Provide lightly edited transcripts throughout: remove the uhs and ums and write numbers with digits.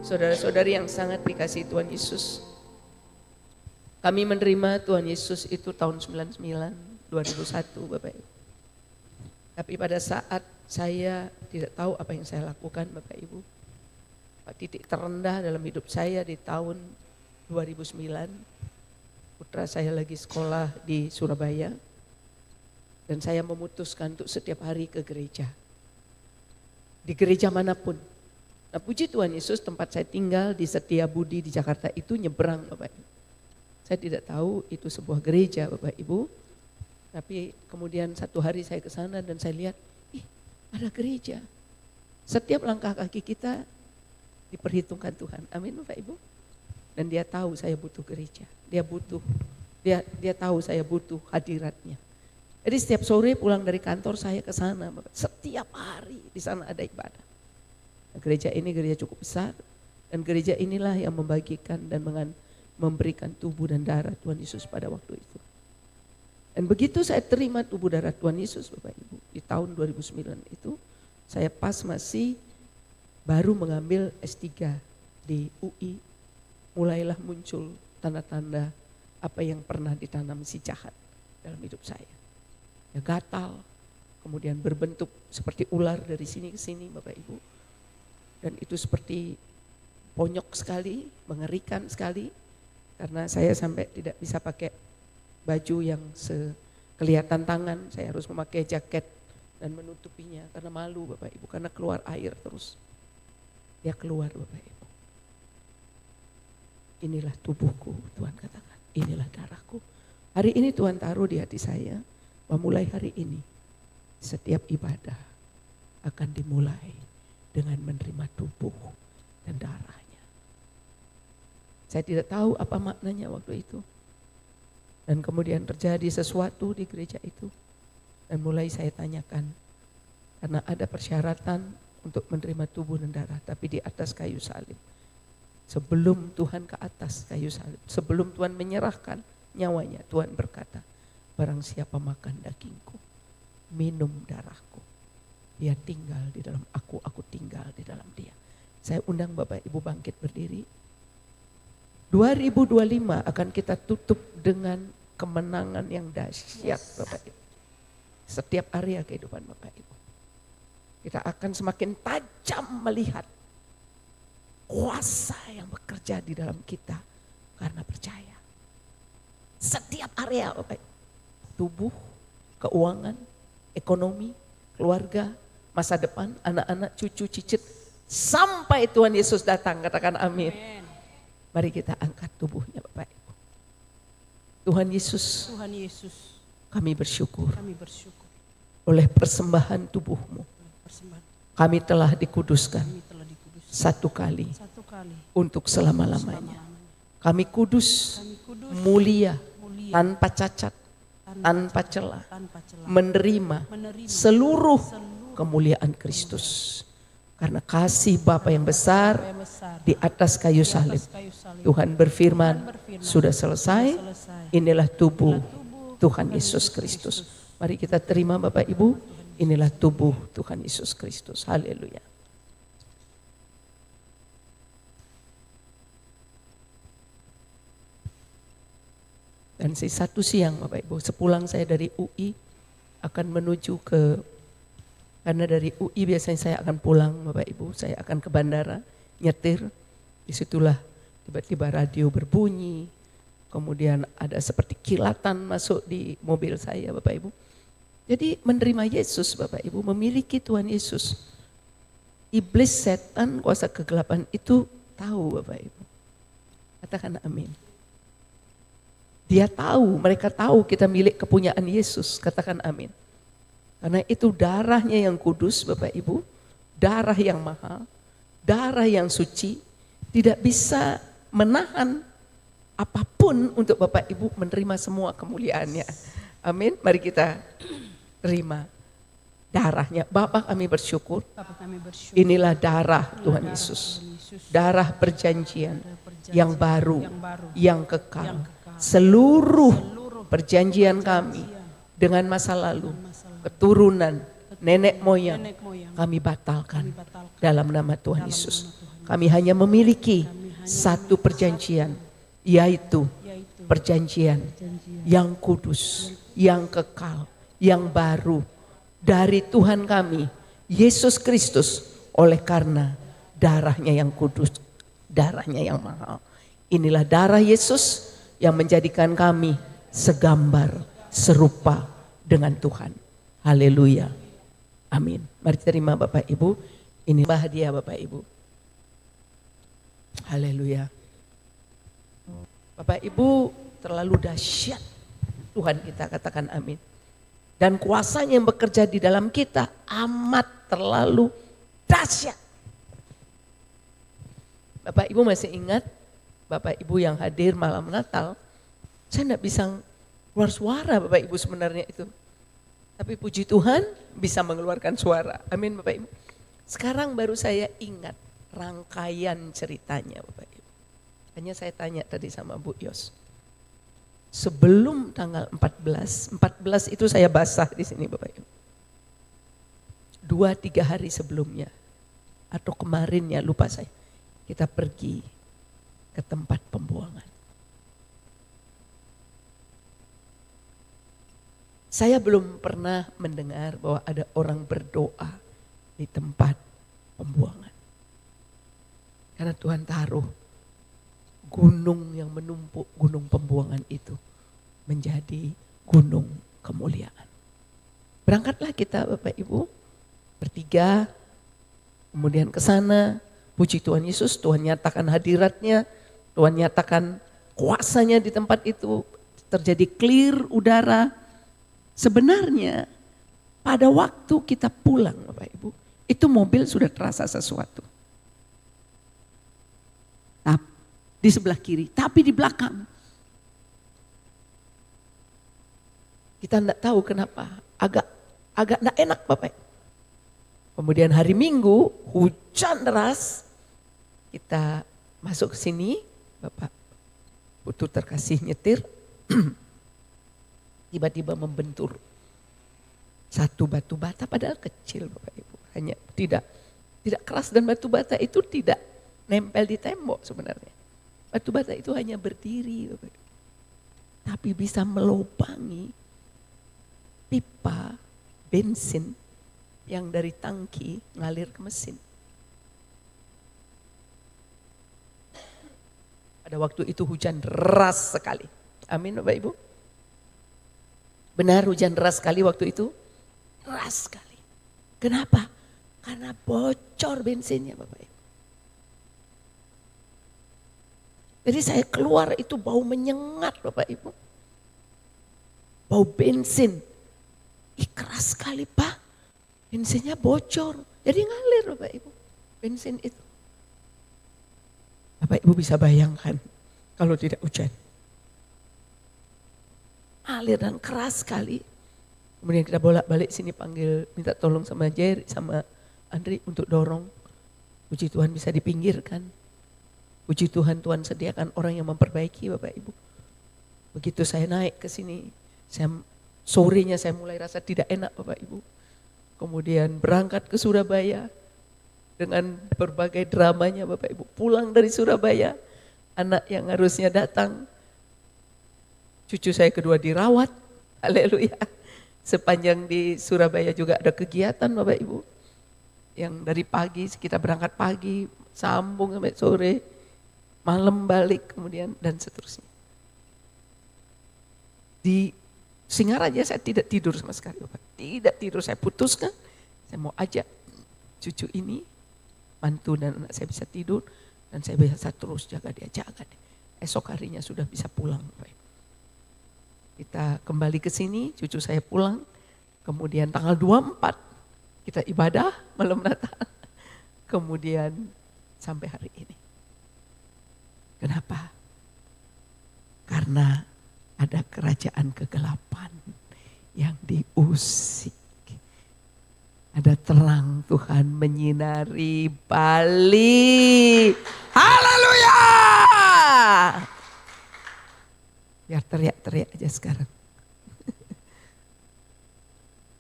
Saudara-saudari yang sangat dikasihi Tuhan Yesus, kami menerima Tuhan Yesus itu tahun 99, 2001 Bapak Ibu. Tapi pada saat saya tidak tahu apa yang saya lakukan Bapak Ibu, titik terendah dalam hidup saya di tahun 2009, putra saya lagi sekolah di Surabaya, dan saya memutuskan untuk setiap hari ke gereja. Di gereja manapun. Nah puji Tuhan Yesus, tempat saya tinggal di Setiabudi di Jakarta itu nyebrang Bapak Ibu. Saya tidak tahu itu sebuah gereja Bapak Ibu. Tapi kemudian satu hari saya ke sana dan saya lihat, ada gereja. Setiap langkah kaki kita diperhitungkan Tuhan. Amin Bapak Ibu. Dan dia tahu saya butuh gereja. Dia tahu saya butuh hadiratnya. Jadi setiap sore pulang dari kantor saya ke sana, Bapak. Setiap hari di sana ada ibadah. Nah, gereja ini gereja cukup besar dan gereja inilah yang membagikan dan memberikan tubuh dan darah Tuhan Yesus pada waktu itu. Dan begitu saya terima tubuh darah Tuhan Yesus Bapak Ibu, di tahun 2009 itu saya pas masih baru mengambil S3 di UI, mulailah muncul tanda-tanda apa yang pernah ditanam si jahat dalam hidup saya. Ya gatal, kemudian berbentuk seperti ular dari sini ke sini Bapak Ibu. Dan itu seperti bonyok sekali, mengerikan sekali, karena saya sampai tidak bisa pakai baju yang kelihatan tangan, saya harus memakai jaket dan menutupinya karena malu Bapak Ibu, karena keluar air terus. Dia keluar Bapak Ibu. Inilah tubuhku, Tuhan katakan, inilah darahku. Hari ini Tuhan taruh di hati saya, bahwa mulai hari ini setiap ibadah akan dimulai dengan menerima tubuh dan darahnya. Saya tidak tahu apa maknanya waktu itu. Dan kemudian terjadi sesuatu di gereja itu. Dan mulai saya tanyakan, karena ada persyaratan untuk menerima tubuh dan darah, tapi di atas kayu salib. Sebelum Tuhan ke atas kayu salib, sebelum Tuhan menyerahkan nyawanya, Tuhan berkata, barang siapa makan dagingku, minum darahku, dia tinggal di dalam aku tinggal di dalam dia. Saya undang Bapak Ibu bangkit berdiri. 2025 akan kita tutup dengan kemenangan yang dahsyat Bapak Ibu. Setiap area kehidupan Bapak Ibu. Kita akan semakin tajam melihat kuasa yang bekerja di dalam kita karena percaya. Setiap area Bapak Ibu. Tubuh, keuangan, ekonomi, keluarga, masa depan, anak-anak, cucu, cicit. Sampai Tuhan Yesus datang, katakan amin. Mari kita angkat tubuhnya Bapak Ibu. Tuhan Yesus, kami bersyukur, oleh persembahan tubuhmu, kami telah dikuduskan satu kali untuk selama-lamanya. Kami kudus, mulia, tanpa cacat, tanpa celah, menerima seluruh kemuliaan Kristus. Karena kasih Bapa yang besar di atas kayu salib. Tuhan berfirman, sudah selesai, inilah tubuh Tuhan Yesus Kristus. Mari kita terima Bapak Ibu, inilah tubuh Tuhan Yesus Kristus. Haleluya. Dan satu siang Bapak Ibu, sepulang saya dari UI akan menuju karena dari UI biasanya saya akan pulang Bapak Ibu, saya akan ke bandara, nyetir. Disitulah tiba-tiba radio berbunyi, kemudian ada seperti kilatan masuk di mobil saya Bapak Ibu. Jadi menerima Yesus Bapak Ibu, memiliki Tuhan Yesus. Iblis, setan, kuasa kegelapan itu tahu Bapak Ibu. Katakan amin. Dia tahu, mereka tahu kita milik kepunyaan Yesus, katakan amin. Karena itu darahnya yang kudus Bapak Ibu, darah yang mahal, darah yang suci, tidak bisa menahan apapun untuk Bapak Ibu menerima semua kemuliaannya. Amin, mari kita terima darahnya. Bapak kami bersyukur, inilah darah Tuhan Yesus, darah perjanjian yang baru, yang kekal. Seluruh perjanjian kami dengan masa lalu, keturunan, nenek moyang, kami batalkan dalam nama Tuhan Yesus. kami hanya memiliki satu perjanjian, yaitu perjanjian yang kudus, yang kekal, yang baru dari Tuhan kami, Yesus Kristus, oleh karena darahnya yang kudus, darahnya yang mahal. Inilah darah Yesus yang menjadikan kami segambar, serupa dengan Tuhan. Haleluya. Amin. Mari terima Bapak Ibu. Ini hadiah Bapak Ibu. Haleluya. Bapak Ibu, terlalu dahsyat Tuhan kita, katakan amin. Dan kuasanya yang bekerja di dalam kita amat terlalu dahsyat. Bapak Ibu masih ingat Bapak Ibu yang hadir malam Natal, saya enggak bisa keluar suara Bapak Ibu sebenarnya itu. Tapi puji Tuhan bisa mengeluarkan suara. Amin Bapak Ibu. Sekarang baru saya ingat rangkaian ceritanya Bapak Ibu. Hanya saya tanya tadi sama Bu Yos. Sebelum tanggal 14 itu saya basah di sini Bapak Ibu. 2-3 hari sebelumnya atau kemarinnya lupa saya. Kita pergi ke tempat pembuangan. Saya belum pernah mendengar bahwa ada orang berdoa di tempat pembuangan. Karena Tuhan taruh gunung yang menumpuk, gunung pembuangan itu menjadi gunung kemuliaan. Berangkatlah kita Bapak Ibu bertiga, kemudian ke sana. Puji Tuhan Yesus, Tuhan nyatakan hadiratnya, Tuhan nyatakan kuasanya di tempat itu, terjadi clear udara. Sebenarnya pada waktu kita pulang Bapak Ibu, itu mobil sudah terasa sesuatu. Di sebelah kiri, tapi di belakang. Kita enggak tahu kenapa, agak enggak enak Bapak. Kemudian hari Minggu, hujan deras, kita masuk ke sini, Bapak Putu terkasih nyetir, tiba-tiba membentur satu batu bata, padahal kecil Bapak Ibu, hanya tidak keras, dan batu bata itu tidak nempel di tembok sebenarnya. Batu bata itu hanya berdiri, Bapak Ibu, tapi bisa melubangi pipa bensin yang dari tangki ngalir ke mesin. Pada waktu itu hujan deras sekali. Amin Bapak Ibu. Benar hujan deras sekali waktu itu. Deras sekali. Kenapa? Karena bocor bensinnya Bapak Ibu. Jadi saya keluar itu bau menyengat Bapak Ibu. Bau bensin. Keras sekali Pak. Bensinnya bocor. Jadi ngalir Bapak Ibu. Bensin itu. Bapak Ibu bisa bayangkan kalau tidak hujan. Alir dan keras sekali. Kemudian kita bolak-balik sini panggil, minta tolong sama Jerry, sama Andri untuk dorong. Puji Tuhan bisa dipinggirkan. Puji Tuhan, Tuhan sediakan orang yang memperbaiki Bapak Ibu. Begitu saya naik ke sini, sorenya saya mulai rasa tidak enak Bapak Ibu. Kemudian berangkat ke Surabaya dengan berbagai dramanya Bapak Ibu. Pulang dari Surabaya, anak yang harusnya datang, cucu saya kedua dirawat, haleluya. Sepanjang di Surabaya juga ada kegiatan Bapak Ibu. Yang dari pagi, kita berangkat pagi, sambung sampai sore, malam balik kemudian dan seterusnya. Di Singaraja saya tidak tidur sama sekali Bapak. Tidak tidur, saya putuskan, saya mau ajak cucu ini, mantu dan anak saya bisa tidur, dan saya bisa terus jaga dia. Esok harinya sudah bisa pulang Bapak. Kita kembali ke sini, cucu saya pulang, kemudian tanggal 24 kita ibadah malam Natal, kemudian sampai hari ini. Kenapa? Karena ada kerajaan kegelapan yang diusik. Ada terang Tuhan menyinari Bali. Haleluya! Biar teriak-teriak aja sekarang.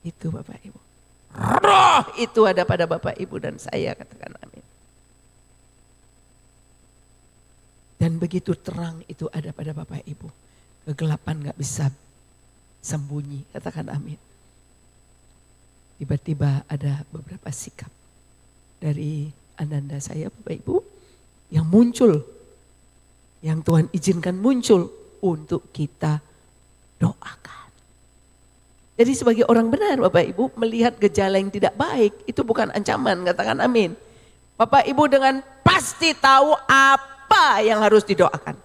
Itu Bapak Ibu. Roh itu ada pada Bapak Ibu dan saya, katakan amin. Dan begitu terang itu ada pada Bapak Ibu. Kegelapan gak bisa sembunyi, katakan amin. Tiba-tiba ada beberapa sikap dari ananda saya Bapak Ibu yang muncul. Yang Tuhan izinkan muncul untuk kita doakan. Jadi sebagai orang benar Bapak Ibu melihat gejala yang tidak baik itu bukan ancaman, katakan amin. Bapak Ibu dengan pasti tahu apa yang harus didoakan.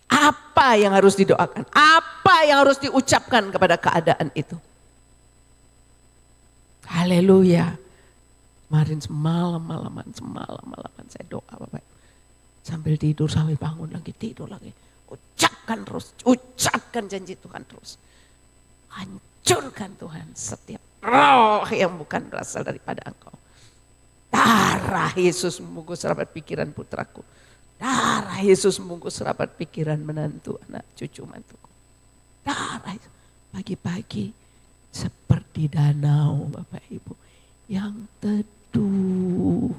Apa yang harus didoakan, apa yang harus diucapkan kepada keadaan itu. Haleluya. Kemarin semalam-malaman saya doa Bapak. Sambil tidur, sambil bangun lagi, tidur lagi. Ucapkan terus, ucapkan janji Tuhan terus. Hancurkan Tuhan setiap roh yang bukan berasal daripada Engkau. Darah Yesus membungkus rapat pikiran putraku. Darah Yesus membungkus rapat pikiran menantu, anak cucu mantuku. Darah pagi-pagi seperti danau Bapak Ibu yang teduh,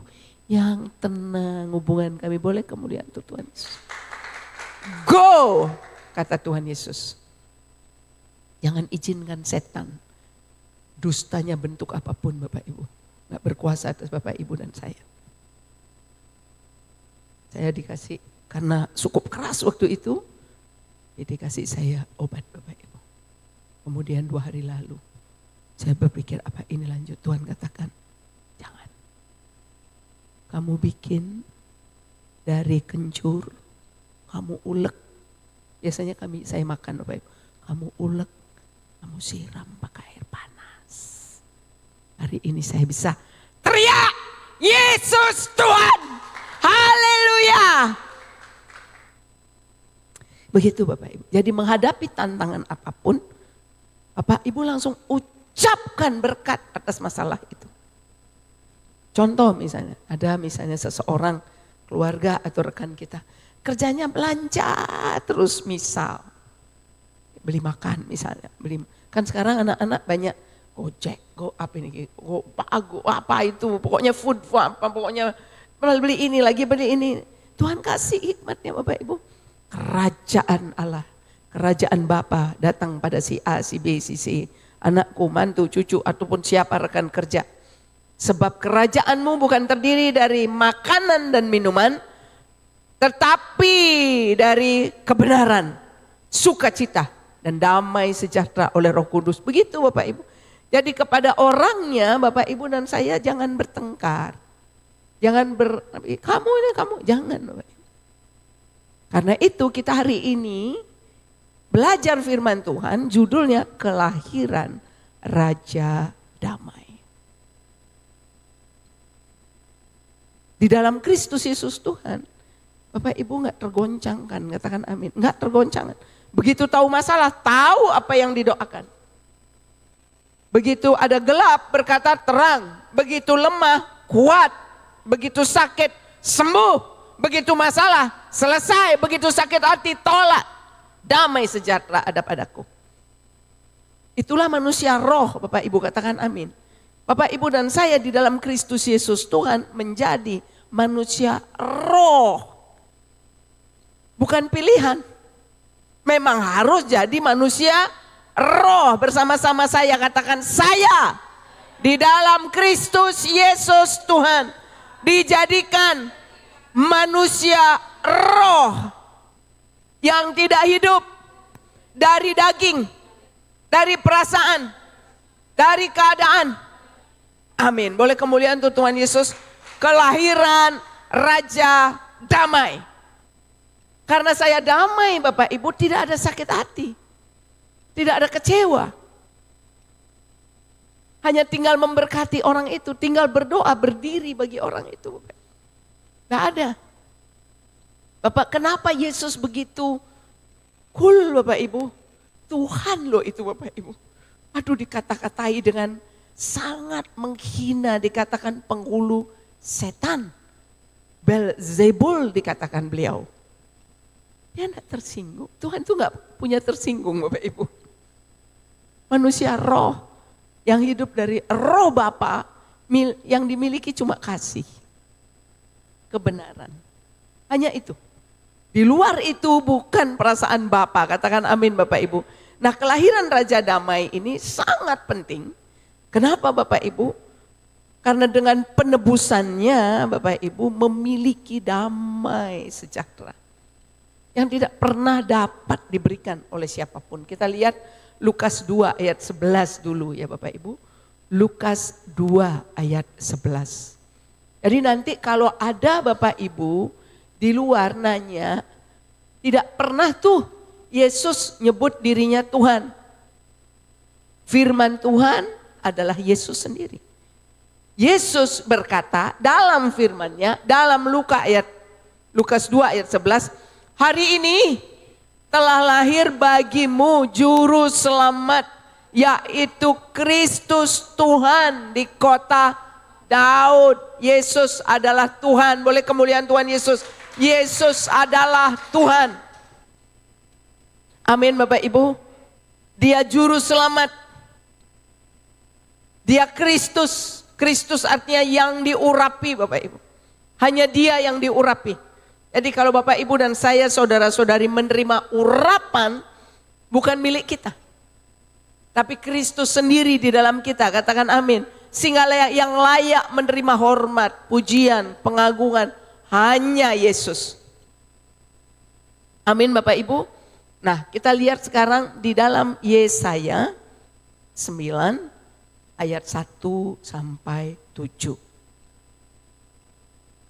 yang tenang hubungan kami. Boleh kemuliaan Tuhan Yesus. Go, kata Tuhan Yesus. Jangan izinkan setan, dustanya bentuk apapun Bapak Ibu, gak berkuasa atas Bapak Ibu dan saya. Saya dikasih, karena cukup keras waktu itu, jadi dikasih saya obat Bapak Ibu. Kemudian 2 hari lalu, saya berpikir apa ini lanjut. Tuhan katakan, jangan. Kamu bikin dari kencur, kamu ulek. Biasanya saya makan Bapak Ibu. Kamu ulek, kamu siram pakai air panas. Hari ini saya bisa teriak, Yesus Tuhan. Haleluya. Begitu Bapak Ibu. Jadi menghadapi tantangan apapun, Bapak Ibu langsung ucapkan berkat atas masalah itu. Contoh misalnya, ada misalnya seseorang, keluarga atau rekan kita, kerjanya belanja terus misal. Beli makan misalnya. Kan sekarang anak-anak banyak Gojek, apa itu, pokoknya food, apa pokoknya beli ini lagi, beli ini. Tuhan kasih hikmatnya Bapak Ibu. Kerajaan Allah, kerajaan Bapa datang pada si A, si B, si C. Anakku, mantu, cucu, ataupun siapa rekan kerja. Sebab kerajaanmu bukan terdiri dari makanan dan minuman, tetapi dari kebenaran, sukacita, dan damai sejahtera oleh Roh Kudus. Begitu Bapak Ibu. Jadi kepada orangnya Bapak Ibu dan saya jangan bertengkar. Jangan kamu ini kamu, jangan Bapak Ibu. Karena itu kita hari ini belajar firman Tuhan, judulnya Kelahiran Raja Damai. Di dalam Kristus Yesus Tuhan, Bapak Ibu gak tergoncangkan, katakan amin. Gak tergoncangkan. Begitu tahu masalah, tahu apa yang didoakan. Begitu ada gelap, berkata terang. Begitu lemah, kuat. Begitu sakit, sembuh. Begitu masalah, selesai. Begitu sakit hati, tolak. Damai sejahtera ada padaku. Itulah manusia roh, Bapak Ibu katakan amin. Bapak Ibu dan saya di dalam Kristus Yesus Tuhan menjadi manusia roh. Bukan pilihan. Memang harus jadi manusia roh. Bersama-sama saya katakan, saya di dalam Kristus Yesus Tuhan dijadikan manusia roh yang tidak hidup dari daging, dari perasaan, dari keadaan. Amin. Boleh kemuliaan untuk Tuhan Yesus. Kelahiran Raja Damai. Karena saya damai Bapak Ibu, tidak ada sakit hati. Tidak ada kecewa. Hanya tinggal memberkati orang itu, tinggal berdoa, berdiri bagi orang itu. Tidak ada. Bapak, kenapa Yesus begitu cool Bapak Ibu? Tuhan loh itu Bapak Ibu. Aduh, dikata-katai dengan sangat menghina, dikatakan penghulu setan. Belzebul dikatakan beliau. Dia tidak tersinggung. Tuhan itu gak punya tersinggung Bapak Ibu. Manusia roh yang hidup dari roh Bapa yang dimiliki cuma kasih. Kebenaran. Hanya itu. Di luar itu bukan perasaan Bapa, katakan amin Bapak Ibu. Nah, kelahiran Raja Damai ini sangat penting. Kenapa Bapak Ibu? Karena dengan penebusannya Bapak Ibu memiliki damai sejahtera yang tidak pernah dapat diberikan oleh siapapun. Kita lihat Lukas 2 ayat 11 dulu ya Bapak Ibu. Lukas 2 ayat 11. Jadi nanti kalau ada Bapak Ibu di luar nanya, tidak pernah tuh Yesus nyebut dirinya Tuhan. Firman Tuhan adalah Yesus sendiri. Yesus berkata dalam firman-Nya, dalam Lukas 2 ayat 11, hari ini telah lahir bagimu juru selamat, yaitu Kristus Tuhan di kota Daud. Yesus adalah Tuhan. Boleh kemuliaan Tuhan Yesus. Yesus adalah Tuhan. Amin Bapak Ibu. Dia juru selamat. Dia Kristus. Kristus artinya yang diurapi Bapak Ibu. Hanya dia yang diurapi. Jadi kalau Bapak Ibu dan saya saudara-saudari menerima urapan bukan milik kita. Tapi Kristus sendiri di dalam kita, katakan amin. Sehingga yang layak menerima hormat, pujian, pengagungan hanya Yesus. Amin Bapak Ibu. Nah, kita lihat sekarang di dalam Yesaya 9 ayat 1 sampai 7.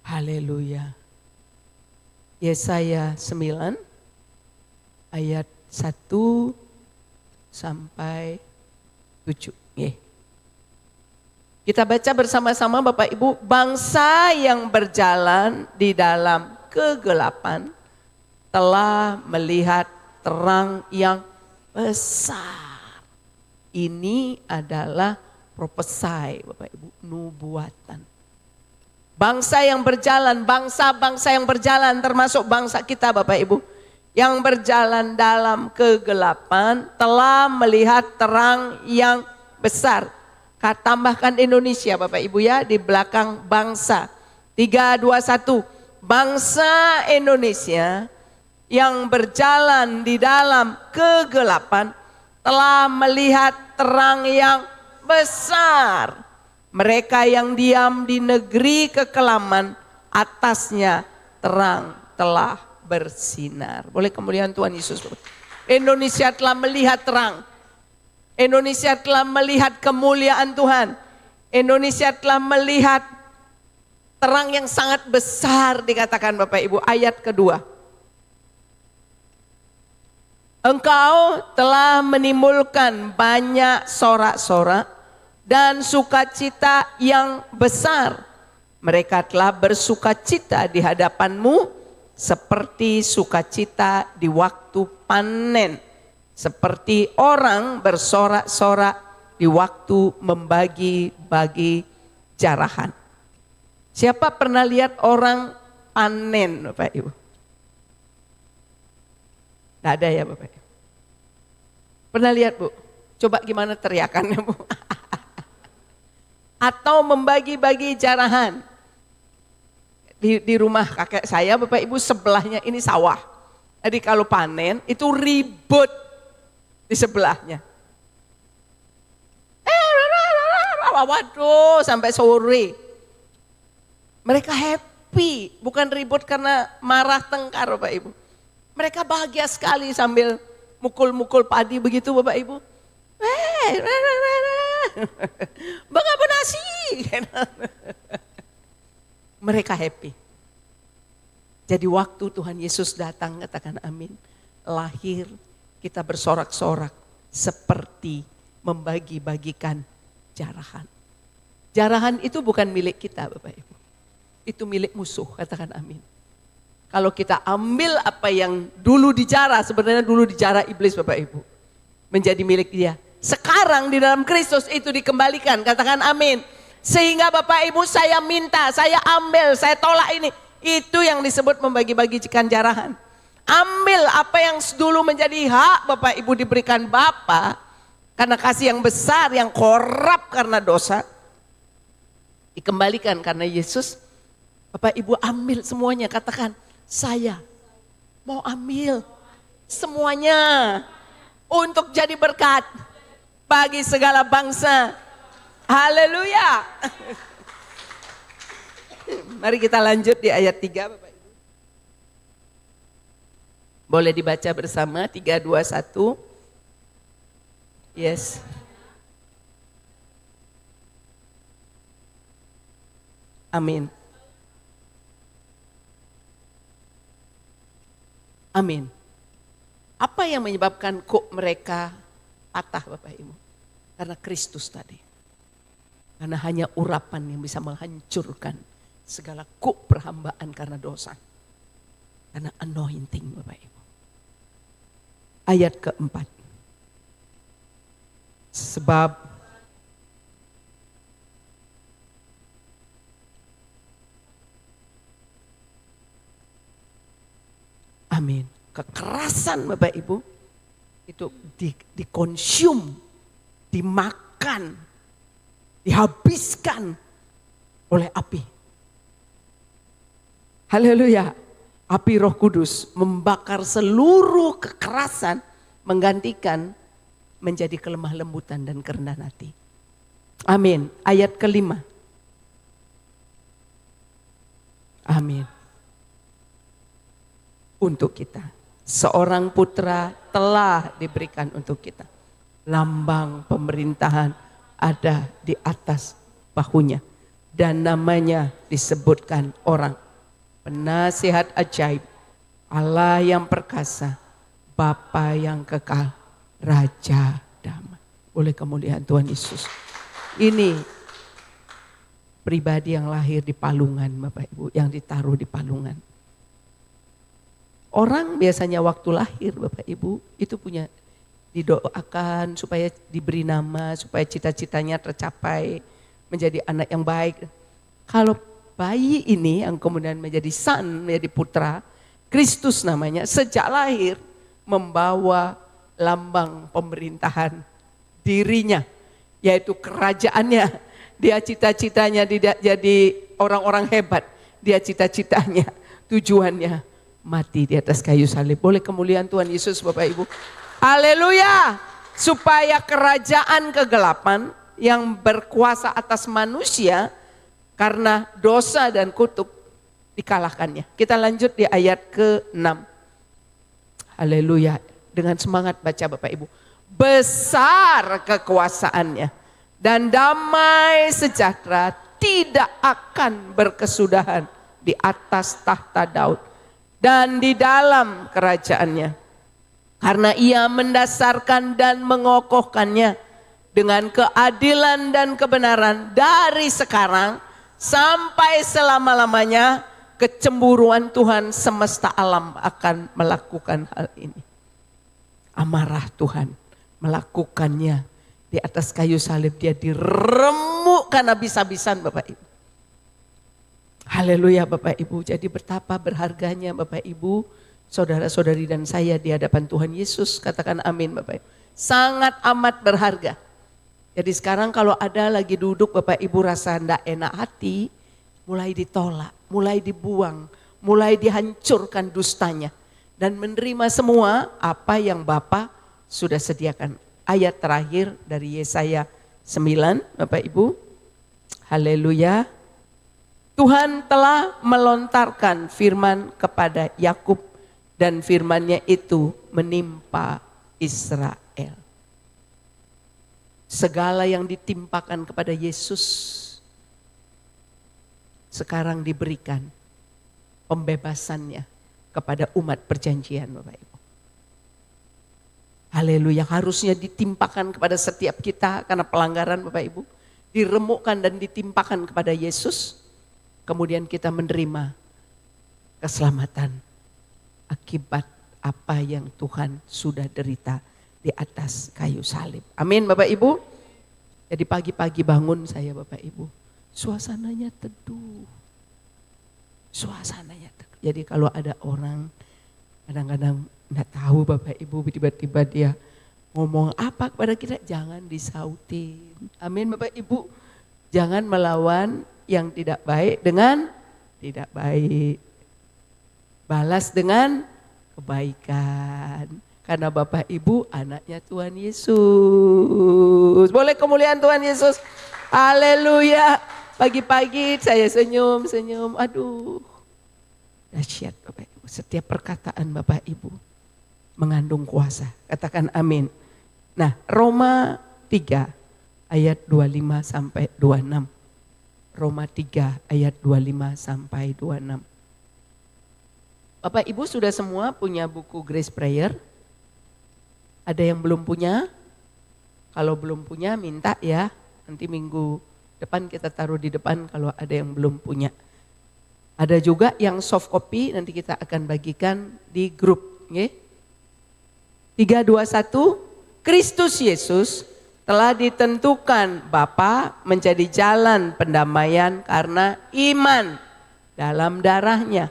Haleluya. Yesaya 9 ayat 1 sampai 7. Kita baca bersama-sama Bapak Ibu. Bangsa yang berjalan di dalam kegelapan telah melihat terang yang besar. Ini adalah propesai Bapak Ibu, nubuatan. Bangsa yang berjalan, bangsa-bangsa yang berjalan termasuk bangsa kita Bapak Ibu. Yang berjalan dalam kegelapan telah melihat terang yang besar. Tambahkan Indonesia Bapak Ibu ya di belakang bangsa. 3, 2, 1. Bangsa Indonesia yang berjalan di dalam kegelapan telah melihat terang yang besar. Mereka yang diam di negeri kekelaman, atasnya terang telah bersinar. Boleh kemuliaan Tuhan Yesus. Indonesia telah melihat terang. Indonesia telah melihat kemuliaan Tuhan. Indonesia telah melihat terang yang sangat besar dikatakan Bapak Ibu. Ayat kedua. Engkau telah menimbulkan banyak sorak-sorak dan sukacita yang besar. Mereka telah bersukacita di hadapanmu seperti sukacita di waktu panen. Seperti orang bersorak-sorak di waktu membagi-bagi jarahan. Siapa pernah lihat orang panen Bapak Ibu? Tidak ada ya Bapak Ibu? Pernah lihat Bu? Coba gimana teriakannya Bu? Atau membagi-bagi jarahan. Di rumah kakek saya Bapak Ibu sebelahnya ini sawah. Jadi kalau panen itu ribut di sebelahnya. Waduh sampai sore. Mereka happy, bukan ribut karena marah tengkar Bapak Ibu. Mereka bahagia sekali sambil mukul-mukul padi begitu Bapak Ibu. Bang apa nasi? Mereka happy. Jadi waktu Tuhan Yesus datang, katakan amin, lahir kita bersorak-sorak seperti membagi-bagikan jarahan. Jarahan itu bukan milik kita Bapak Ibu. Itu milik musuh, katakan amin. Kalau kita ambil apa yang dulu dijarah, sebenarnya dulu dijarah iblis Bapak Ibu. Menjadi milik dia. Sekarang di dalam Kristus itu dikembalikan, katakan amin. Sehingga Bapak Ibu saya minta, saya ambil, saya tolak ini. Itu yang disebut membagi-bagikan jarahan. Ambil apa yang dulu menjadi hak Bapak Ibu diberikan Bapa karena kasih yang besar yang korup karena dosa. Dikembalikan karena Yesus. Bapak Ibu ambil semuanya, katakan saya mau ambil semuanya untuk jadi berkat bagi segala bangsa. Haleluya. Mari kita lanjut di ayat 3 Bapak Ibu. Boleh dibaca bersama 3, 2, 1. Yes. Amin. Amin. Apa yang menyebabkan kok mereka patah Bapak Ibu? Karena Kristus tadi. Karena hanya urapan yang bisa menghancurkan segala kuk perhambaan karena dosa. Karena anointing Bapak Ibu. Ayat keempat. Sebab amin. Kekerasan Bapak Ibu itu dikonsum, dimakan, dihabiskan oleh api. Haleluya. Api Roh Kudus membakar seluruh kekerasan, menggantikan menjadi kelemah lembutan dan kerendahan hati. Amin. Ayat kelima. Amin. Untuk kita. Seorang putra telah diberikan untuk kita. Lambang pemerintahan ada di atas bahunya. Dan namanya disebutkan orang. Penasihat ajaib. Allah yang perkasa. Bapa yang kekal. Raja damai. Oleh kemuliaan Tuhan Yesus. Ini pribadi yang lahir di palungan Bapak Ibu. Yang ditaruh di palungan. Orang biasanya waktu lahir Bapak Ibu itu punya didoakan supaya diberi nama, supaya cita-citanya tercapai menjadi anak yang baik. Kalau bayi ini yang kemudian menjadi son, menjadi putra, Kristus namanya, sejak lahir membawa lambang pemerintahan dirinya, yaitu kerajaannya. Dia cita-citanya tidak jadi orang-orang hebat, dia cita-citanya, tujuannya mati di atas kayu salib. Boleh kemuliaan Tuhan Yesus Bapak Ibu. Haleluya. Supaya kerajaan kegelapan yang berkuasa atas manusia karena dosa dan kutuk dikalahkannya. Kita lanjut di ayat ke-6. Haleluya. Dengan semangat baca Bapak Ibu. Besar kekuasaannya dan damai sejahtera tidak akan berkesudahan di atas tahta Daud dan di dalam kerajaannya. Karena ia mendasarkan dan mengokohkannya dengan keadilan dan kebenaran dari sekarang sampai selama-lamanya. Kecemburuan Tuhan semesta alam akan melakukan hal ini. Amarah Tuhan melakukannya di atas kayu salib. Dia diremukkan habis-habisan Bapak Ibu. Haleluya Bapak Ibu. Jadi betapa berharganya Bapak Ibu, saudara-saudari dan saya di hadapan Tuhan Yesus. Katakan amin Bapak Ibu. Sangat amat berharga. Jadi sekarang kalau ada lagi duduk Bapak Ibu rasa tidak enak hati, mulai ditolak, mulai dibuang, mulai dihancurkan dustanya. Dan menerima semua apa yang Bapa sudah sediakan. Ayat terakhir dari Yesaya 9 Bapak Ibu. Haleluya. Tuhan telah melontarkan firman kepada Yakub dan firman-Nya itu menimpa Israel. Segala yang ditimpakan kepada Yesus sekarang diberikan pembebasannya kepada umat perjanjian Bapak Ibu. Haleluya, harusnya ditimpakan kepada setiap kita karena pelanggaran Bapak Ibu. Diremukkan dan ditimpakan kepada Yesus. Kemudian kita menerima keselamatan akibat apa yang Tuhan sudah derita di atas kayu salib. Amin Bapak Ibu. Jadi pagi-pagi bangun saya Bapak Ibu. Suasananya teduh. Suasananya teduh. Jadi kalau ada orang kadang-kadang enggak tahu Bapak Ibu, tiba-tiba dia ngomong apa kepada kita, jangan disautin. Amin Bapak Ibu. Jangan melawan yang tidak baik dengan tidak baik. balas dengan kebaikan. Karena Bapak Ibu anaknya Tuhan Yesus. Boleh kemuliaan Tuhan Yesus. Haleluya. Pagi-pagi saya senyum. Aduh. Dahsyat Bapak Ibu. Setiap perkataan Bapak Ibu mengandung kuasa. Katakan amin. Nah, Roma 3 ayat 25 sampai 26. Roma 3 ayat 25 sampai 26. Bapak Ibu sudah semua punya buku Grace Prayer? Ada yang belum punya? Kalau belum punya minta ya. Nanti minggu depan kita taruh di depan kalau ada yang belum punya. Ada juga yang soft copy nanti kita akan bagikan di grup. Okay? 3, 2, 1. Kristus Yesus telah ditentukan Bapa menjadi jalan pendamaian karena iman dalam darahnya.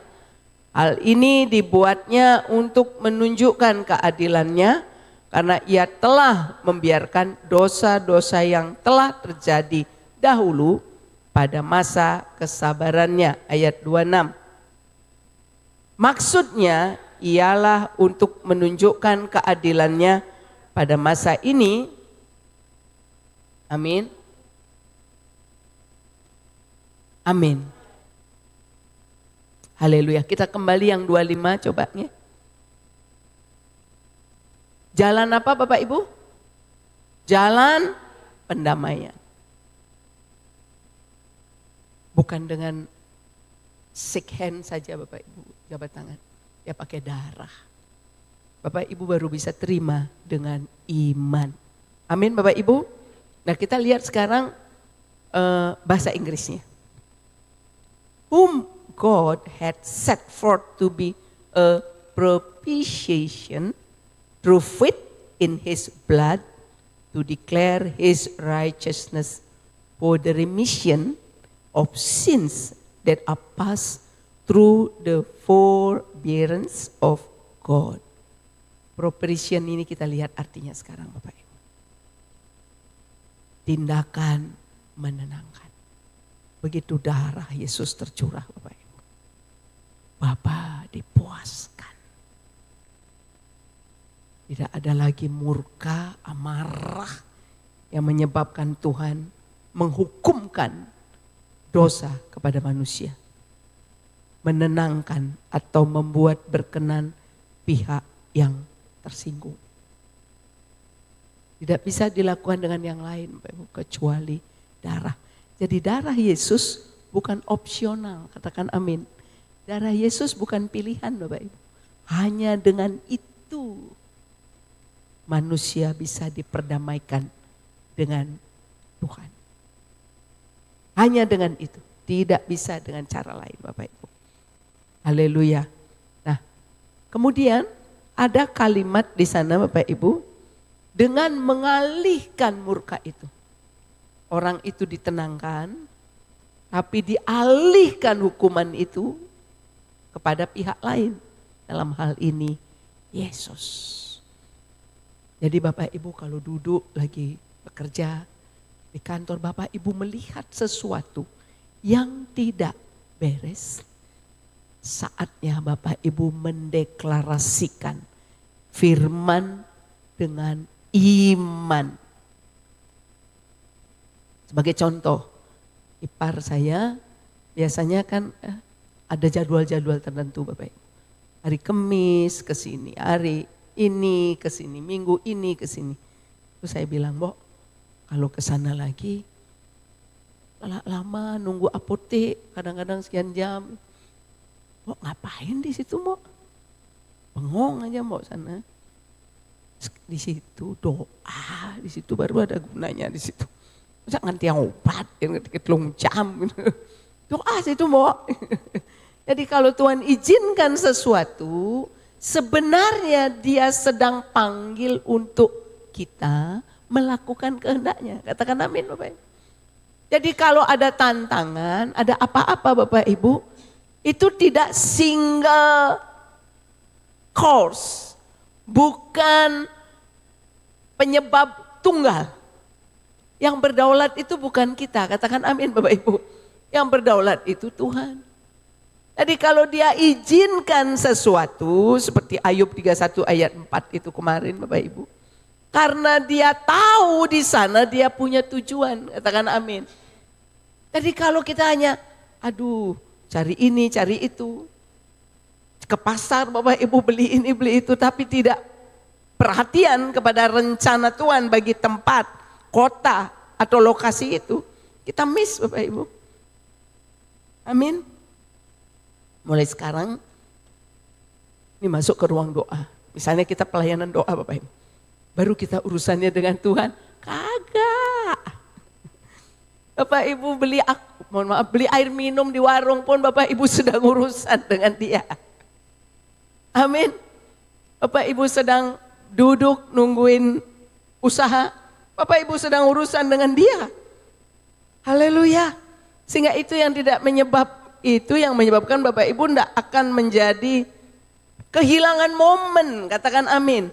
Hal ini dibuatnya untuk menunjukkan keadilannya karena ia telah membiarkan dosa-dosa yang telah terjadi dahulu pada masa kesabarannya. Ayat 26. Maksudnya ialah untuk menunjukkan keadilannya pada masa ini. Amin. Amin. Haleluya. Kita kembali yang 25 coba ya. Jalan apa Bapak Ibu? Jalan pendamaian. Bukan dengan shake hand saja Bapak Ibu, jabat tangan. Ya pakai darah. Bapak Ibu baru bisa terima dengan iman. Amin Bapak Ibu. Nah kita lihat sekarang bahasa Inggrisnya. Whom God had set forth to be a propitiation through faith in his blood to declare his righteousness for the remission of sins that are passed through the forbearance of God. Propitiation ini kita lihat artinya sekarang Bapak Ibu. Tindakan menenangkan. Begitu darah Yesus tercurah Bapak Ibu. Bapa dipuaskan. Tidak ada lagi murka, amarah yang menyebabkan Tuhan menghukumkan dosa kepada manusia. Menenangkan atau membuat berkenan pihak yang tersinggung. Tidak bisa dilakukan dengan yang lain Bapak Ibu, kecuali darah. Jadi darah Yesus bukan opsional, katakan amin. Darah Yesus bukan pilihan Bapak Ibu. Hanya dengan itu manusia bisa diperdamaikan dengan Tuhan. Hanya dengan itu, tidak bisa dengan cara lain Bapak Ibu. Haleluya. Nah, kemudian ada kalimat di sana Bapak Ibu. Dengan mengalihkan murka itu. Orang itu ditenangkan, tapi dialihkan hukuman itu kepada pihak lain. Dalam hal ini Yesus. Jadi Bapak Ibu kalau duduk lagi bekerja di kantor, Bapak Ibu melihat sesuatu yang tidak beres. Saatnya Bapak Ibu mendeklarasikan firman dengan iman. Sebagai contoh, ipar saya biasanya kan ada jadwal-jadwal tertentu Bapak Ibu. Hari Kamis ke sini, hari ini ke sini, minggu ini ke sini. Terus saya bilang, "Mbok, kalau ke sana lagi lama nunggu apotek, kadang-kadang sekian jam. Mbok ngapain di situ, Mbok? Bengong aja Mbok sana." Di situ doa, di situ baru ada gunanya di situ. Masa nganti obat, nganti telung jam gitu. Doa situ Mbok. Jadi kalau Tuhan izinkan sesuatu, sebenarnya dia sedang panggil untuk kita melakukan kehendaknya. Katakan amin Bapak Ibu. Jadi kalau ada tantangan, ada apa-apa Bapak Ibu, itu tidak single course. Bukan penyebab tunggal. Yang berdaulat itu bukan kita. Katakan amin Bapak Ibu. Yang berdaulat itu Tuhan. Jadi kalau dia izinkan sesuatu seperti Ayub 31 ayat 4 itu kemarin Bapak Ibu. Karena dia tahu di sana dia punya tujuan, katakan amin. Jadi kalau kita hanya aduh cari ini cari itu. Ke pasar Bapak Ibu beli ini beli itu tapi tidak perhatian kepada rencana Tuhan bagi tempat, kota atau lokasi itu. Kita miss Bapak Ibu. Amin. Mulai sekarang ini masuk ke ruang doa. Misalnya kita pelayanan doa Bapak Ibu. Baru kita urusannya dengan Tuhan. Kagak. Bapak Ibu beli air minum di warung pun Bapak Ibu sedang urusan dengan dia. Amin. Bapak Ibu sedang duduk nungguin usaha. Bapak Ibu sedang urusan dengan dia. Haleluya. Sehingga itu yang menyebabkan Bapak Ibu tidak akan menjadi kehilangan momen. Katakan amin.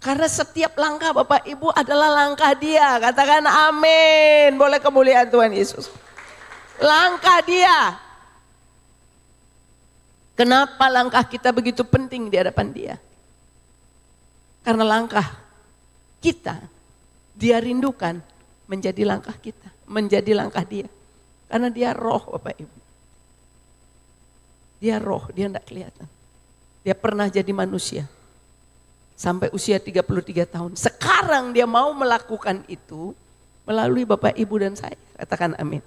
Karena setiap langkah Bapak Ibu adalah langkah dia. Katakan amin. Boleh kemuliaan Tuhan Yesus. Langkah dia. Kenapa langkah kita begitu penting di hadapan dia? Karena langkah kita, dia rindukan menjadi langkah kita. Menjadi langkah dia. Karena dia roh Bapak Ibu. Dia roh, dia tidak kelihatan. Dia pernah jadi manusia. Sampai usia 33 tahun. Sekarang dia mau melakukan itu melalui Bapak Ibu dan saya. Katakan amin.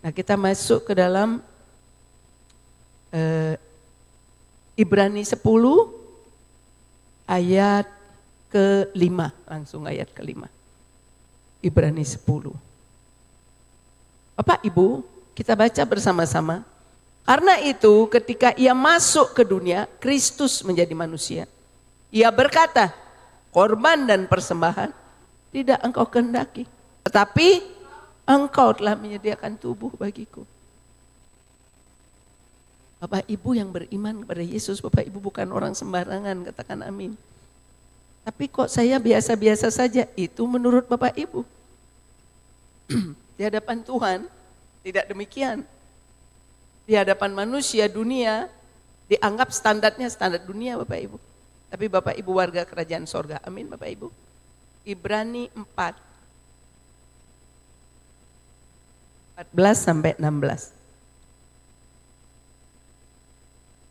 Nah kita masuk ke dalam Ibrani 10 ayat ke-5. Langsung ayat ke-5. Ibrani 10. Bapak Ibu kita baca bersama-sama. Karena itu ketika ia masuk ke dunia, Kristus menjadi manusia. Ia berkata, korban dan persembahan tidak engkau kehendaki. Tetapi engkau telah menyediakan tubuh bagiku. Bapak Ibu yang beriman kepada Yesus, Bapak Ibu bukan orang sembarangan, katakan amin. Tapi kok saya biasa-biasa saja, itu menurut Bapak Ibu. Di hadapan Tuhan tidak demikian. Di hadapan manusia, dunia, dianggap standarnya standar dunia Bapak Ibu. Tapi Bapak Ibu warga kerajaan sorga. Amin Bapak Ibu. Ibrani 4. 14 sampai 16.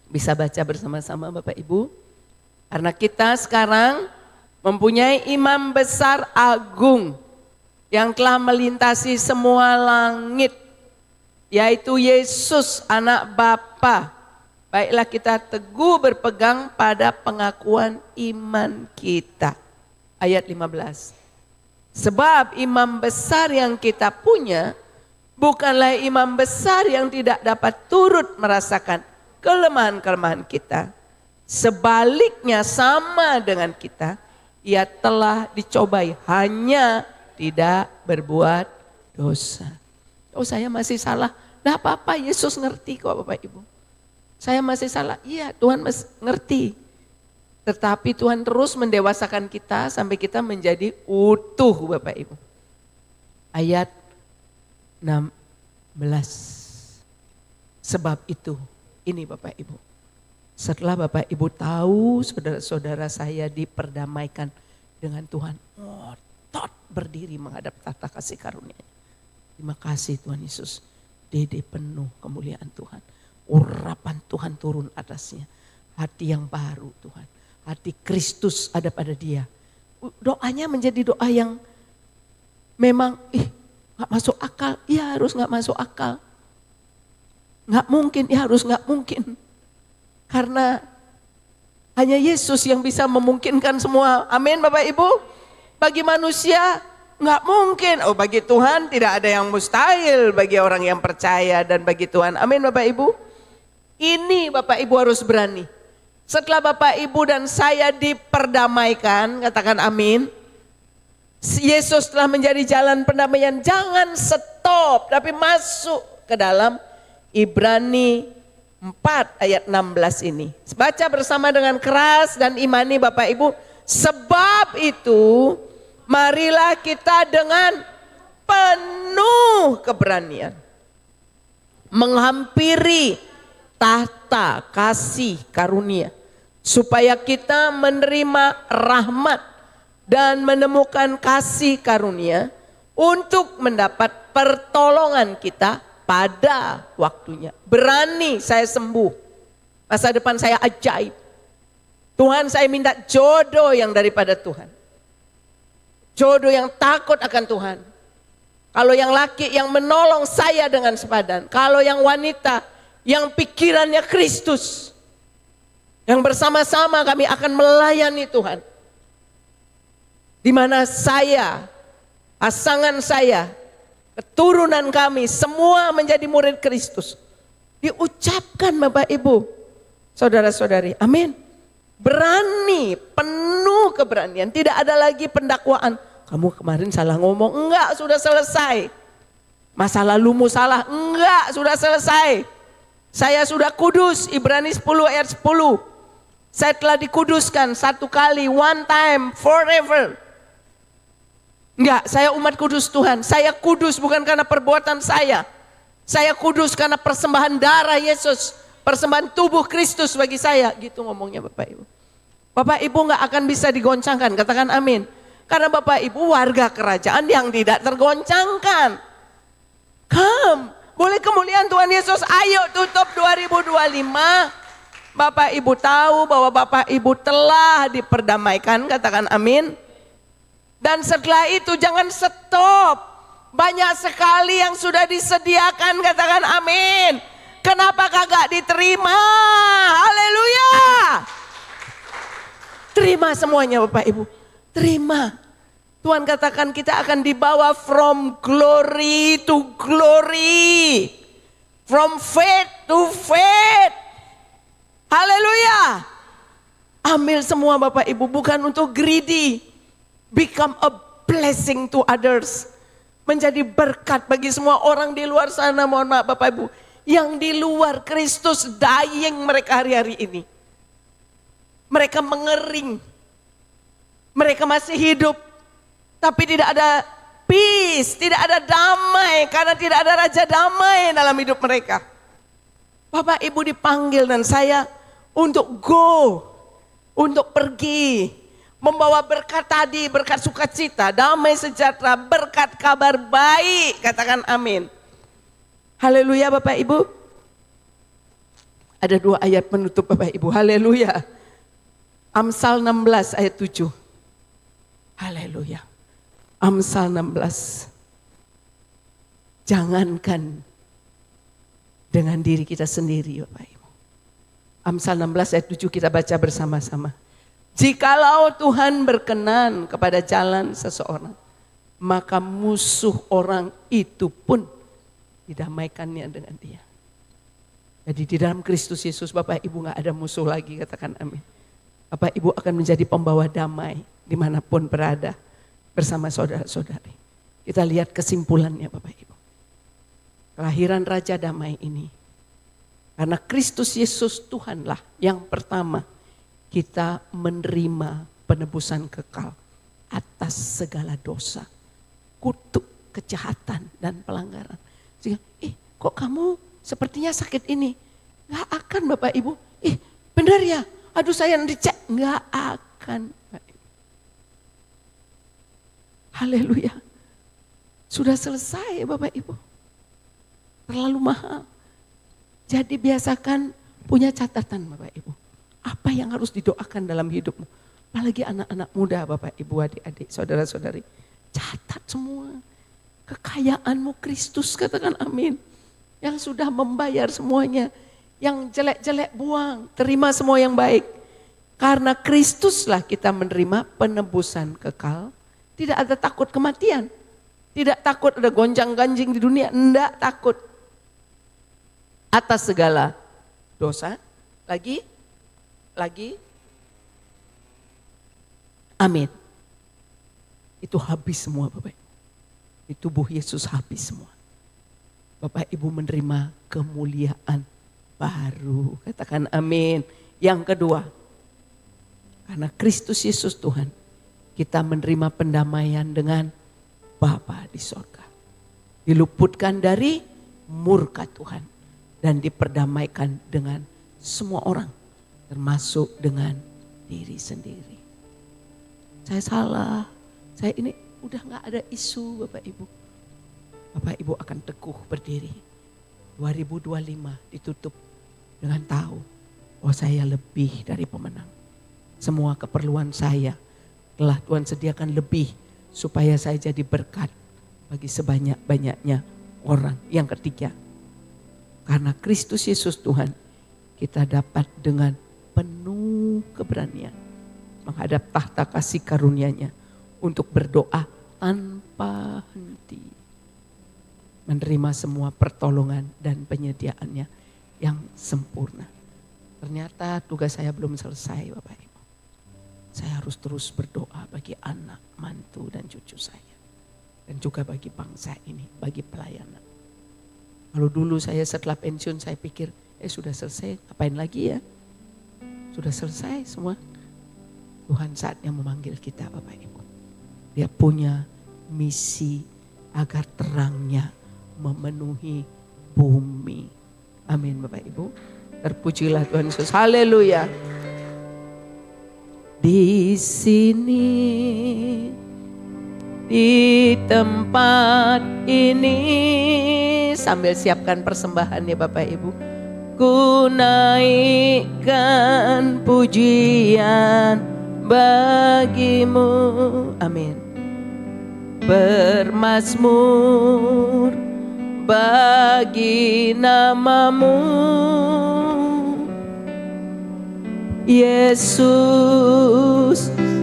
Bisa baca bersama-sama Bapak Ibu. Karena kita sekarang mempunyai imam besar agung yang telah melintasi semua langit. Yaitu Yesus anak Bapa. Baiklah kita teguh berpegang pada pengakuan iman kita. Ayat 15. Sebab imam besar yang kita punya bukanlah imam besar yang tidak dapat turut merasakan kelemahan-kelemahan kita. Sebaliknya sama dengan kita, ia telah dicobai hanya tidak berbuat dosa. Oh saya masih salah, tidak apa-apa Yesus ngerti kok Bapak Ibu. Saya masih salah, iya Tuhan ngerti. Tetapi Tuhan terus mendewasakan kita sampai kita menjadi utuh Bapak Ibu. Ayat 16. Sebab itu, ini Bapak Ibu. Setelah Bapak Ibu tahu saudara-saudara saya diperdamaikan dengan Tuhan. Ngotot berdiri menghadap tahta kasih karunia. Terima kasih Tuhan Yesus. Dede penuh kemuliaan Tuhan. Urapan Tuhan turun atasnya. Hati yang baru Tuhan. Hati Kristus ada pada dia. Doanya menjadi doa yang memang gak masuk akal. Ya harus gak masuk akal. Gak mungkin, ya harus gak mungkin. Karena hanya Yesus yang bisa memungkinkan semua. Amin Bapak Ibu. Bagi manusia gak mungkin. Oh bagi Tuhan tidak ada yang mustahil bagi orang yang percaya dan bagi Tuhan. Amin Bapak Ibu. Ini Bapak Ibu harus berani. Setelah Bapak Ibu dan saya diperdamaikan, katakan amin. Yesus telah menjadi jalan pendamaian. Jangan stop, tapi masuk ke dalam Ibrani 4 ayat 16 ini. Baca bersama dengan keras dan imani Bapak Ibu. Sebab itu marilah kita dengan penuh keberanian menghampiri tahta kasih karunia, supaya kita menerima rahmat dan menemukan kasih karunia untuk mendapat pertolongan kita pada waktunya. Berani saya sembuh, masa depan saya ajaib. Tuhan, saya minta jodoh yang daripada Tuhan, jodoh yang takut akan Tuhan. Kalau yang laki yang menolong saya dengan sepadan, kalau yang wanita yang pikirannya Kristus, yang bersama-sama kami akan melayani Tuhan. Di mana saya, pasangan saya, keturunan kami semua menjadi murid Kristus. Diucapkan Bapak Ibu, saudara-saudari, amin. Berani, penuh keberanian, tidak ada lagi pendakwaan. Kamu kemarin salah ngomong, enggak, sudah selesai. Masa lalumu salah, enggak, sudah selesai. Saya sudah kudus, Ibrani 10 ayat 10. Saya telah dikuduskan satu kali, one time, forever. Enggak, saya umat kudus Tuhan. Saya kudus bukan karena perbuatan saya. Saya kudus karena persembahan darah Yesus, persembahan tubuh Kristus bagi saya. Gitu ngomongnya Bapak Ibu. Bapak Ibu enggak akan bisa digoncangkan, katakan amin. Karena Bapak Ibu warga kerajaan yang tidak tergoncangkan. Boleh kemuliaan Tuhan Yesus, ayo tutup 2025. Bapak Ibu tahu bahwa Bapak Ibu telah diperdamaikan, katakan amin. Dan setelah itu jangan stop. Banyak sekali yang sudah disediakan, katakan amin. Kenapa kagak diterima? Haleluya. Terima semuanya Bapak Ibu. Terima. Tuhan katakan kita akan dibawa from glory to glory. From faith to faith. Haleluya. Ambil semua Bapak Ibu, bukan untuk greedy. Become a blessing to others. Menjadi berkat bagi semua orang di luar sana. Mohon maaf Bapak Ibu, yang di luar Kristus dying mereka hari-hari ini. Mereka mengering. Mereka masih hidup, tapi tidak ada peace, tidak ada damai, karena tidak ada raja damai dalam hidup mereka. Bapak Ibu dipanggil dan saya untuk go, untuk pergi, membawa berkat tadi, berkat sukacita, damai sejahtera, berkat kabar baik, katakan amin. Haleluya Bapak Ibu. Ada 2 ayat penutup Bapak Ibu, haleluya. Amsal 16 ayat 7. Haleluya. Amsal 16. Jangankan dengan diri kita sendiri Bapak Ibu. Amsal 16 ayat 7 kita baca bersama-sama. Jikalau Tuhan berkenan kepada jalan seseorang, maka musuh orang itu pun didamaikannya dengan dia. Jadi di dalam Kristus Yesus Bapak Ibu gak ada musuh lagi, katakan amin. Bapak Ibu akan menjadi pembawa damai dimanapun berada bersama saudara-saudari. Kita lihat kesimpulannya Bapak Ibu. Kelahiran Raja Damai ini, karena Kristus Yesus Tuhanlah yang pertama kita menerima penebusan kekal atas segala dosa, kutuk, kejahatan dan pelanggaran. Sehingga, kok kamu sepertinya sakit ini? Gak akan Bapak Ibu. Benar ya? Aduh saya dicek. Gak akan. Haleluya. Sudah selesai Bapak Ibu. Terlalu mahal. Jadi biasakan punya catatan Bapak Ibu. Apa yang harus didoakan dalam hidupmu. Apalagi anak-anak muda Bapak Ibu, adik-adik, saudara-saudari. Catat semua. Kekayaanmu Kristus, katakan amin. Yang sudah membayar semuanya. Yang jelek-jelek buang, terima semua yang baik. Karena Kristuslah kita menerima penebusan kekal. Tidak ada takut kematian. Tidak takut ada gonjang-ganjing di dunia, enggak takut. Atas segala dosa, lagi. Amin. Itu habis semua Bapak. Di tubuh Yesus habis semua. Bapak Ibu menerima kemuliaan baru. Katakan amin. Yang kedua, karena Kristus Yesus Tuhan, kita menerima pendamaian dengan Bapa di sorga. Diluputkan dari murka Tuhan. dan diperdamaikan dengan semua orang, termasuk dengan diri sendiri. Saya salah, saya ini udah gak ada isu Bapak Ibu. Bapak Ibu akan teguh berdiri. 2025 ditutup dengan tahu bahwa saya lebih dari pemenang. Semua keperluan saya telah Tuhan sediakan lebih supaya saya jadi berkat bagi sebanyak-banyaknya orang. Yang ketiga, karena Kristus Yesus Tuhan, kita dapat dengan penuh keberanian menghadap tahta kasih karunia-Nya untuk berdoa tanpa henti. Menerima semua pertolongan dan penyediaannya yang sempurna. Ternyata tugas saya belum selesai Bapak Ibu. Saya harus terus berdoa bagi anak, mantu dan cucu saya. Dan juga bagi bangsa ini, bagi pelayanan. Kalau dulu saya setelah pensiun saya pikir, sudah selesai, ngapain lagi ya? Sudah selesai semua. Tuhan saatnya memanggil kita Bapak Ibu. Dia punya misi agar terangnya memenuhi bumi. Amin Bapak Ibu. Terpujilah Tuhan Yesus. Haleluya. Di sini, di tempat ini, sambil siapkan persembahan ya Bapak Ibu. Ku naikkan pujian bagimu. Amin. Bermazmur bagi namamu, Yesus,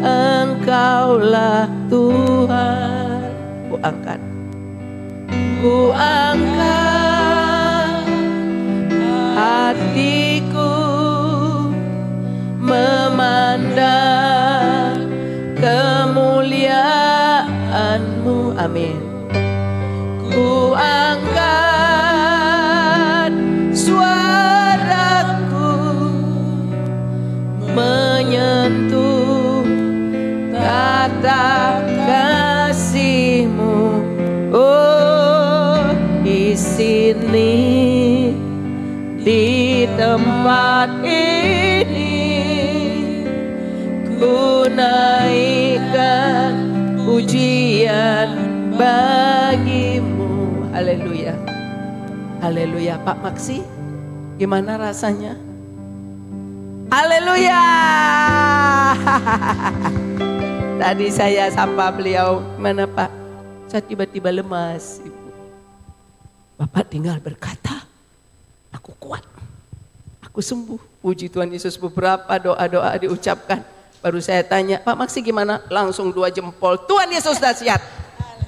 Engkaulah Tuhan. Ku angkat hatiku memandang kemuliaan-Mu. Amin. Ku angkat suaraku menyentuh kata kasih-Mu. Oh, di sini, di tempat ini, ku naikkan pujian bagimu. Haleluya. Haleluya. Pak Maksi, gimana rasanya? Haleluya. Tadi saya sapa beliau, mana Pak? Saya tiba-tiba lemas. Bapak tinggal berkata, aku kuat, aku sembuh. Puji Tuhan Yesus, beberapa doa-doa diucapkan. Baru saya tanya, Pak Maksi gimana? Langsung 2 jempol, Tuhan Yesus dahsyat.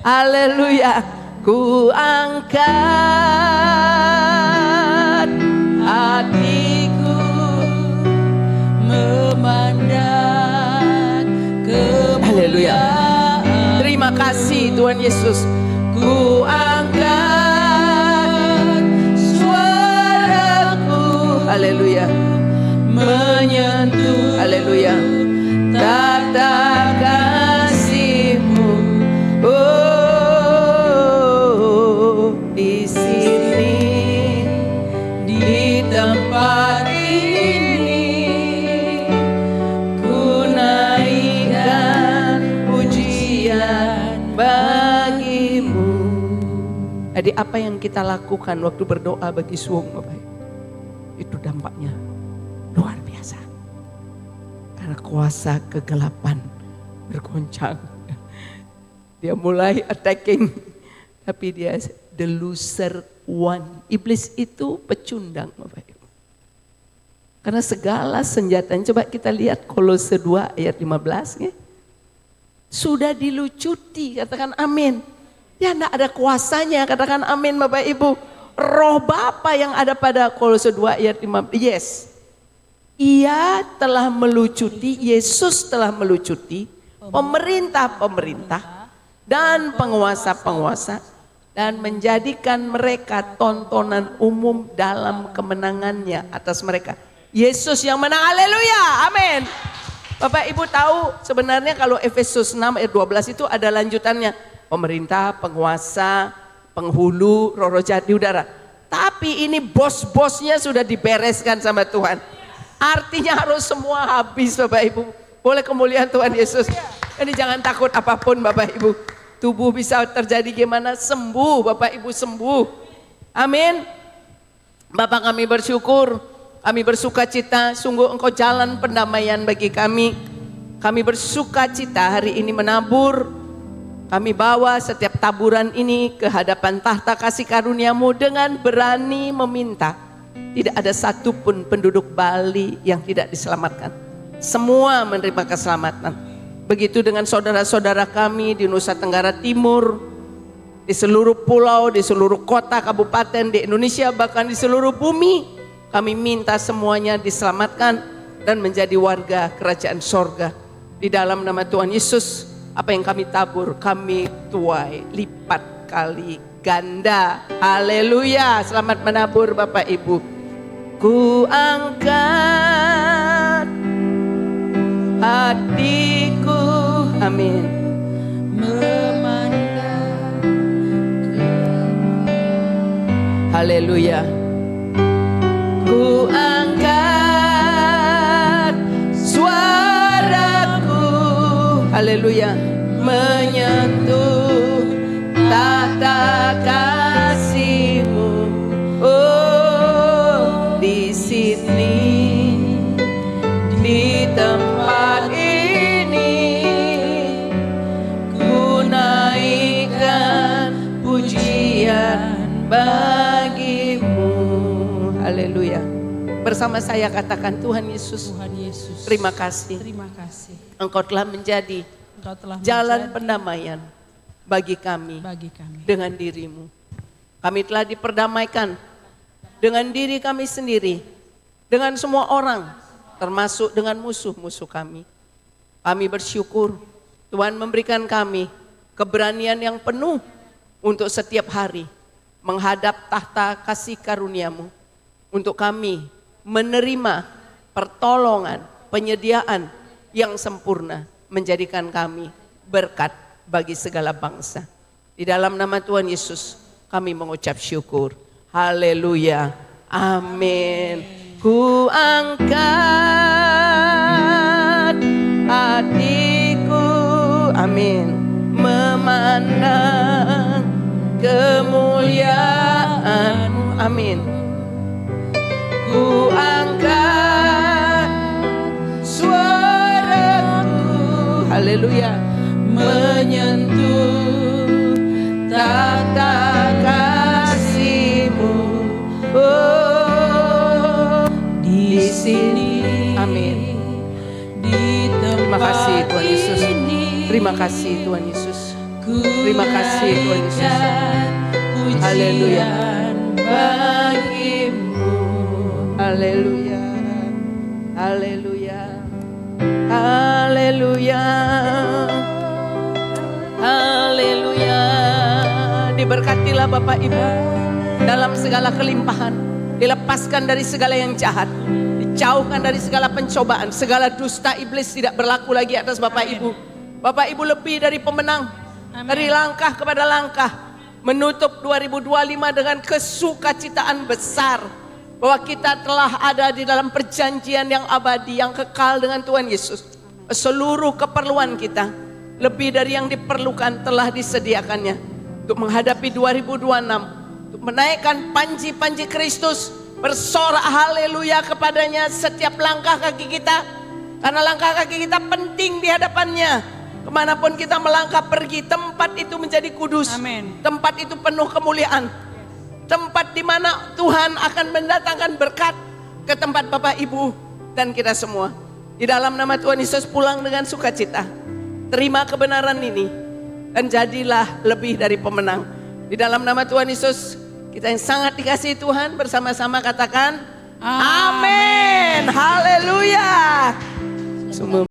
Haleluya. Ku angkat hatiku memandang kemuliaan. Haleluya. Terima kasih Tuhan Yesus. Ku angkat suaraku. Haleluya. Menyentuh. Haleluya. Tata kasih-Mu. Oh, di sini, di tempat ini, ku naikkan pujian bagimu. Jadi apa yang kita lakukan waktu berdoa bagi Suung Bapak, itu dampaknya luar biasa. Karena kuasa kegelapan bergoncang. Dia mulai attacking, tapi dia the loser one. Iblis itu pecundang Bapak Ibu. Karena segala senjatanya, coba kita lihat Kolose 2 ayat 15 ya. Sudah dilucuti, katakan amin. Ya enggak ada kuasanya, katakan amin Bapak Ibu. Roh Bapa yang ada pada Kolose 2 ayat 15, yes. Ia telah melucuti, Yesus telah melucuti pemerintah-pemerintah dan penguasa-penguasa dan menjadikan mereka tontonan umum dalam kemenangannya atas mereka. Yesus yang menang, haleluya, amin. Bapak Ibu tahu sebenarnya kalau Efesus 6 ayat 12 itu ada lanjutannya. Pemerintah, penguasa, penghulu, roh-roh jahat di udara. Tapi ini bos-bosnya sudah dibereskan sama Tuhan. Artinya harus semua habis Bapak Ibu. Boleh kemuliaan Tuhan Yesus. Jadi jangan takut apapun Bapak Ibu. Tubuh bisa terjadi gimana, sembuh Bapak Ibu, sembuh. Amin. Bapak kami bersyukur, kami bersuka cita, sungguh Engkau jalan pendamaian bagi kami. Kami bersuka cita hari ini menabur. Kami bawa setiap taburan ini ke hadapan tahta kasih karunia-Mu dengan berani meminta. Tidak ada satupun penduduk Bali yang tidak diselamatkan. Semua menerima keselamatan. Begitu dengan saudara-saudara kami di Nusa Tenggara Timur, di seluruh pulau, di seluruh kota, kabupaten di Indonesia, bahkan di seluruh bumi. Kami minta semuanya diselamatkan dan menjadi warga kerajaan sorga. Di dalam nama Tuhan Yesus, apa yang kami tabur, kami tuai lipat kali ganda. Haleluya, selamat menabur Bapak Ibu. Ku angkat hatiku, amin, memandang haleluya. Ku angkat suaraku, haleluya, menyentuh tahta kasih-Mu. Oh, di sini, di tempat ini, ku naikkan pujian bagi-Mu. Haleluya. Bersama saya katakan, Tuhan Yesus, Tuhan Yesus, terima kasih. terima kasih. Engkau telah menjadi Engkau telah jalan menjadi pendamaian bagi kami dengan diri-Mu. Kami telah diperdamaikan dengan diri kami sendiri, dengan semua orang, termasuk dengan musuh-musuh kami. Kami bersyukur Tuhan memberikan kami keberanian yang penuh untuk setiap hari menghadap tahta kasih karunia-Mu, untuk kami menerima pertolongan, penyediaan yang sempurna, menjadikan kami berkat bagi segala bangsa. Di dalam nama Tuhan Yesus kami mengucap syukur. Haleluya. Amin. Ku angkat hatiku, amin, memandang kemuliaan-Mu, amin. Ku angkat suaraku, haleluya, menyentuh tahta kasih-Mu. Oh, di sini, amin. Terima kasih Tuhan Yesus. Terima kasih Tuhan Yesus. Terima kasih Tuhan Yesus. Haleluya. Bagi-Mu. Haleluya. Haleluya. Haleluya. Haleluya. Diberkatilah Bapak Ibu dalam segala kelimpahan, dilepaskan dari segala yang jahat, dijauhkan dari segala pencobaan, segala dusta iblis tidak berlaku lagi atas Bapak Ibu. Bapak Ibu lebih dari pemenang. Dari langkah kepada langkah menutup 2025 dengan kesukacitaan besar bahwa kita telah ada di dalam perjanjian yang abadi, yang kekal dengan Tuhan Yesus. Seluruh keperluan kita, lebih dari yang diperlukan, telah disediakannya untuk menghadapi 2026, untuk menaikkan panji-panji Kristus, bersorak haleluya kepadanya setiap langkah kaki kita, karena langkah kaki kita penting di hadapannya. Kemanapun kita melangkah pergi, tempat itu menjadi kudus. Amin. Tempat itu penuh kemuliaan. Tempat di mana Tuhan akan mendatangkan berkat ke tempat Bapak Ibu dan kita semua. Di dalam nama Tuhan Yesus pulang dengan sukacita. Terima kebenaran ini dan jadilah lebih dari pemenang. Di dalam nama Tuhan Yesus, kita yang sangat dikasihi Tuhan, bersama-sama katakan amin. Haleluya.